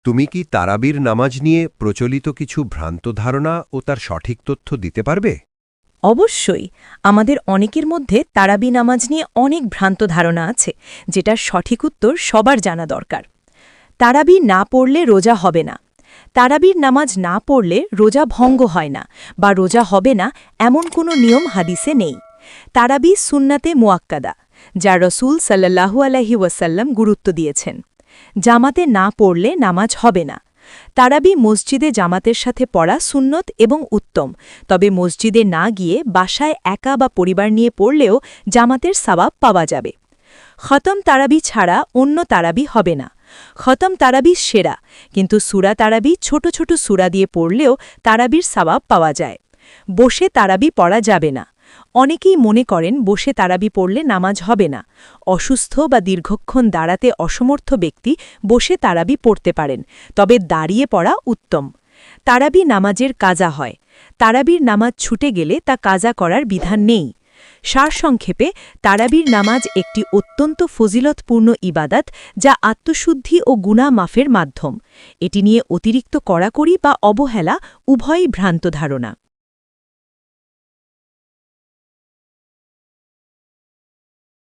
তুমি কি তারাবির নামাজ নিয়ে প্রচলিত কিছু ভ্রান্ত ধারণা ও তার সঠিক তথ্য দিতে পারবে? অবশ্যই। আমাদের অনেকের মধ্যে তারাবি নামাজ নিয়ে অনেক ভ্রান্ত ধারণা আছে, যেটার সঠিক উত্তর সবার জানা দরকার। তারাবি না পড়লে রোজা হবে না। তারাবির নামাজ না পড়লে রোজা ভঙ্গ হয় না বা রোজা হবে না এমন কোনো নিয়ম হাদিসে নেই। তারাবি সুন্নাতে মুয়াক্কাদা, যা রসূল সাল্লাল্লাহু আলাইহি ওয়াসাল্লাম গুরুত্ব দিয়েছেন। জামাতে না পড়লে নামাজ হবে না। তারাবি মসজিদে জামাতের সাথে পড়া সুন্নত এবং উত্তম, তবে মসজিদে না গিয়ে বাসায় একা বা পরিবার নিয়ে পড়লেও জামাতের সওয়াব পাওয়া যাবে। খতম তারাবি ছাড়া অন্য তারাবি হবে না। খতম তারাবি সেরা, কিন্তু সূরা তারাবি ছোট ছোট সূরা দিয়ে পড়লেও তারাবির সওয়াব পাওয়া যায়। বসে তারাবি পড়া যাবে না। অনেকেই মনে করেন বসে তারাবি পড়লে নামাজ হবে না। অসুস্থ বা দীর্ঘক্ষণ দাঁড়াতে অসমর্থ ব্যক্তি বসে তারাবি পড়তে পারেন, তবে দাঁড়িয়ে পড়া উত্তম। তারাবি নামাজের কাজা হয়। তারাবির নামাজ ছুটে গেলে তা কাজা করার বিধান নেই। সারসংক্ষেপে, তারাবির নামাজ একটি অত্যন্ত ফজিলতপূর্ণ ইবাদত, যা আত্মশুদ্ধি ও গুনাহ মাফের মাধ্যম। এটি নিয়ে অতিরিক্ত কড়াকড়ি বা অবহেলা উভয়ই ভ্রান্ত ধারণা।